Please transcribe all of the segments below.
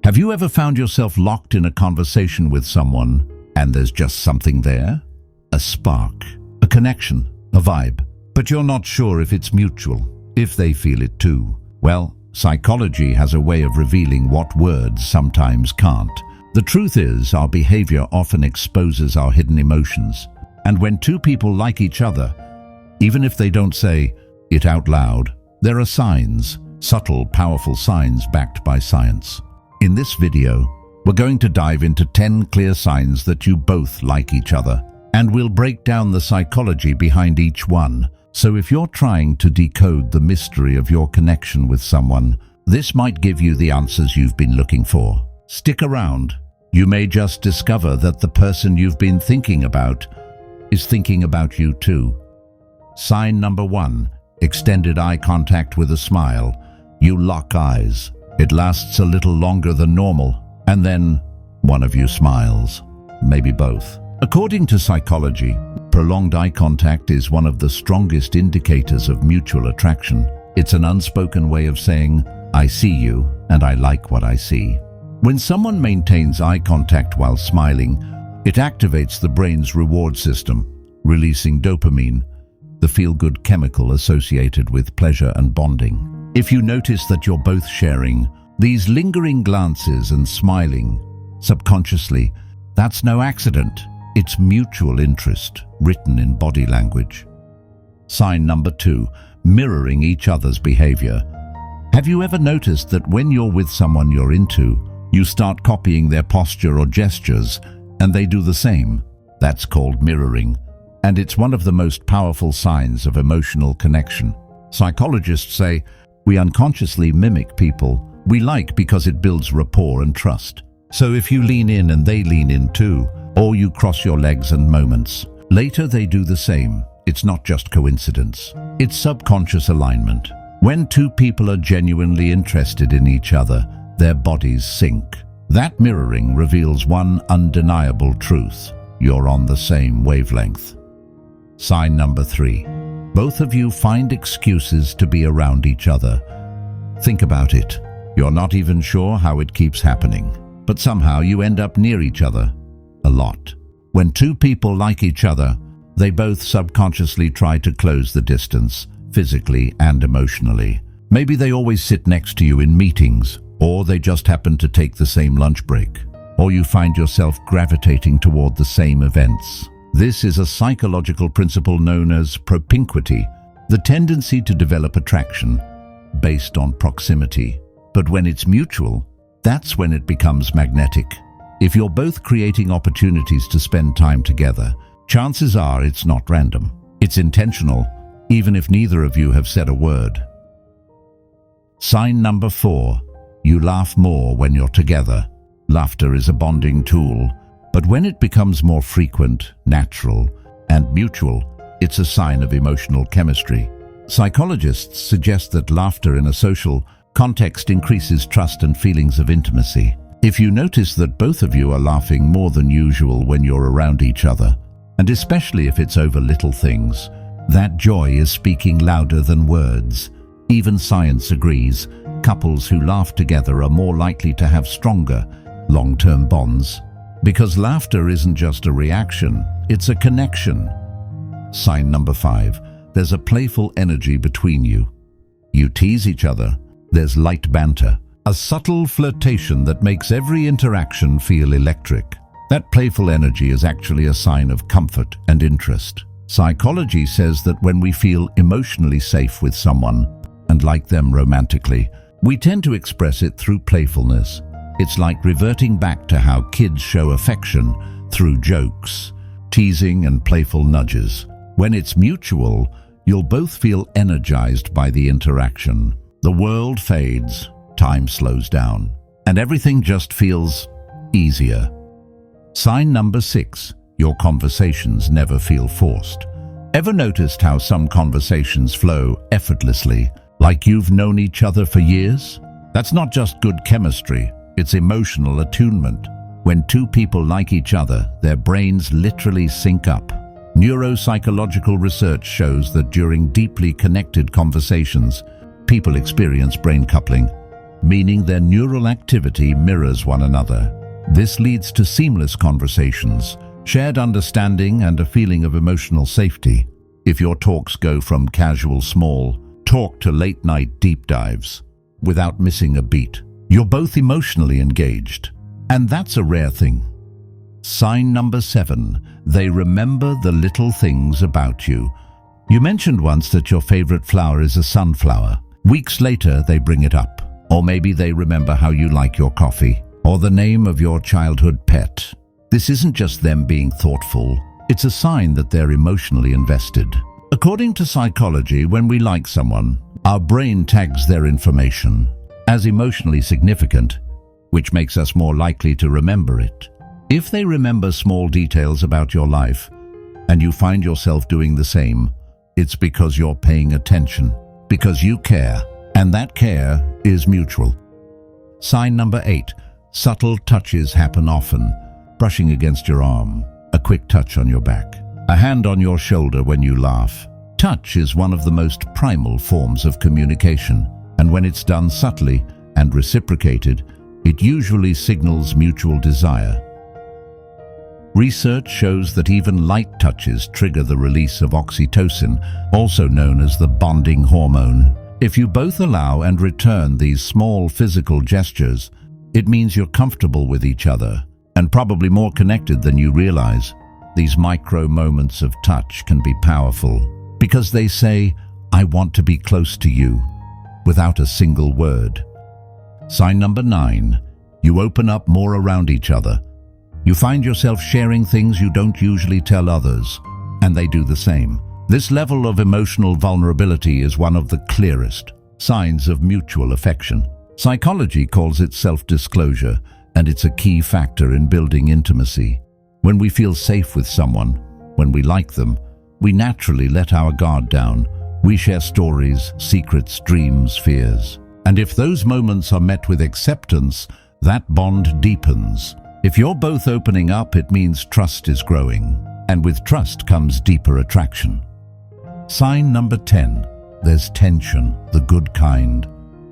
Have you ever found yourself locked in a conversation with someone and there's just something there? A spark, a connection, a vibe. But you're not sure if it's mutual, if they feel it too. Well, psychology has a way of revealing what words sometimes can't. The truth is, our behavior often exposes our hidden emotions. And when two people like each other, even if they don't say it out loud, there are signs, subtle, powerful signs backed by science. In this video, we're going to dive into 10 clear signs that you both like each other, and we'll break down the psychology behind each one. So if you're trying to decode the mystery of your connection with someone, this might give you the answers you've been looking for. Stick around. You may just discover that the person you've been thinking about is thinking about you too. Sign number 1, extended eye contact with a smile. You lock eyes. It lasts a little longer than normal, and then one of you smiles, maybe both. According to psychology, prolonged eye contact is one of the strongest indicators of mutual attraction. It's an unspoken way of saying, I see you and I like what I see. When someone maintains eye contact while smiling, it activates the brain's reward system, releasing dopamine, the feel-good chemical associated with pleasure and bonding. If you notice that you're both sharing these lingering glances and smiling subconsciously, that's no accident. It's mutual interest, written in body language. Sign number 2, mirroring each other's behavior. Have you ever noticed that when you're with someone you're into, you start copying their posture or gestures, and they do the same? That's called mirroring, and it's one of the most powerful signs of emotional connection. Psychologists say we unconsciously mimic people we like because it builds rapport and trust. So if you lean in and they lean in too, or you cross your legs and moments, later they do the same. It's not just coincidence. It's subconscious alignment. When two people are genuinely interested in each other, their bodies sync. That mirroring reveals one undeniable truth. You're on the same wavelength. Sign number 3. Both of you find excuses to be around each other. Think about it. You're not even sure how it keeps happening, but somehow you end up near each other. A lot. When two people like each other, they both subconsciously try to close the distance, physically and emotionally. Maybe they always sit next to you in meetings, or they just happen to take the same lunch break, or you find yourself gravitating toward the same events. This is a psychological principle known as propinquity, the tendency to develop attraction based on proximity. But when it's mutual, that's when it becomes magnetic. If you're both creating opportunities to spend time together, chances are it's not random. It's intentional, even if neither of you have said a word. Sign number 4. You laugh more when you're together. Laughter is a bonding tool, but when it becomes more frequent, natural, and mutual, it's a sign of emotional chemistry. Psychologists suggest that laughter in a social context increases trust and feelings of intimacy. If you notice that both of you are laughing more than usual when you're around each other, and especially if it's over little things, that joy is speaking louder than words. Even science agrees, couples who laugh together are more likely to have stronger, long-term bonds. Because laughter isn't just a reaction, it's a connection. Sign number 5. There's a playful energy between you. You tease each other. There's light banter, a subtle flirtation that makes every interaction feel electric. That playful energy is actually a sign of comfort and interest. Psychology says that when we feel emotionally safe with someone and like them romantically, we tend to express it through playfulness. It's like reverting back to how kids show affection through jokes, teasing, and playful nudges. When it's mutual, you'll both feel energized by the interaction. The world fades, time slows down, and everything just feels easier. Sign number 6. Your conversations never feel forced. Ever noticed how some conversations flow effortlessly, like you've known each other for years? That's not just good chemistry. It's emotional attunement. When two people like each other, their brains literally sync up. Neuropsychological research shows that during deeply connected conversations, people experience brain coupling. meaning their neural activity mirrors one another. This leads to seamless conversations, shared understanding, and a feeling of emotional safety. If your talks go from casual small talk to late-night deep dives, without missing a beat, you're both emotionally engaged. And that's a rare thing. Sign number 7, they remember the little things about you. You mentioned once that your favorite flower is a sunflower. Weeks later, they bring it up. Or maybe they remember how you like your coffee, or the name of your childhood pet. This isn't just them being thoughtful, it's a sign that they're emotionally invested. According to psychology, when we like someone, our brain tags their information as emotionally significant, which makes us more likely to remember it. If they remember small details about your life, and you find yourself doing the same, it's because you're paying attention, because you care, and that care is mutual. Sign number 8, subtle touches happen often. Brushing against your arm, a quick touch on your back, a hand on your shoulder when you laugh. Touch is one of the most primal forms of communication, and when it's done subtly and reciprocated, it usually signals mutual desire. Research shows that even light touches trigger the release of oxytocin, also known as the bonding hormone. If you both allow and return these small physical gestures, it means you're comfortable with each other and probably more connected than you realize. These micro moments of touch can be powerful because they say, "I want to be close to you," without a single word. Sign number 9, you open up more around each other. You find yourself sharing things you don't usually tell others, and they do the same. This level of emotional vulnerability is one of the clearest signs of mutual affection. Psychology calls it self-disclosure, and it's a key factor in building intimacy. When we feel safe with someone, when we like them, we naturally let our guard down. We share stories, secrets, dreams, fears. And if those moments are met with acceptance, that bond deepens. If you're both opening up, it means trust is growing. And with trust comes deeper attraction. Sign number 10, there's tension, the good kind.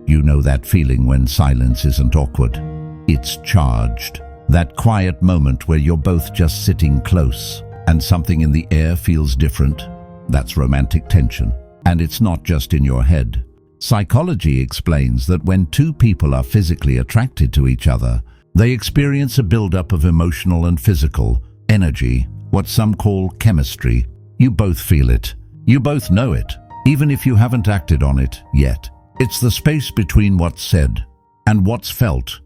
You know that feeling when silence isn't awkward. It's charged. That quiet moment where you're both just sitting close and something in the air feels different. That's romantic tension. And it's not just in your head. Psychology explains that when two people are physically attracted to each other, they experience a buildup of emotional and physical energy, what some call chemistry. You both feel it. You both know it, even if you haven't acted on it yet. It's the space between what's said and what's felt.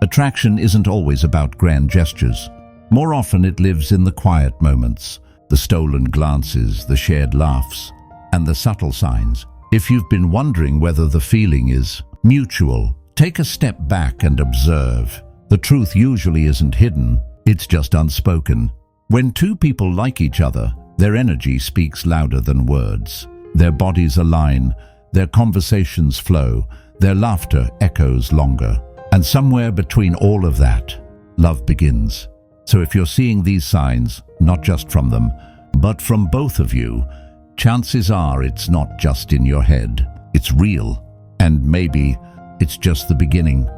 Attraction isn't always about grand gestures. More often it lives in the quiet moments, the stolen glances, the shared laughs, and the subtle signs. If you've been wondering whether the feeling is mutual, take a step back and observe. The truth usually isn't hidden, it's just unspoken. When two people like each other, their energy speaks louder than words. Their bodies align, their conversations flow, their laughter echoes longer. And somewhere between all of that, love begins. So if you're seeing these signs, not just from them, but from both of you, chances are it's not just in your head. It's real. And maybe it's just the beginning.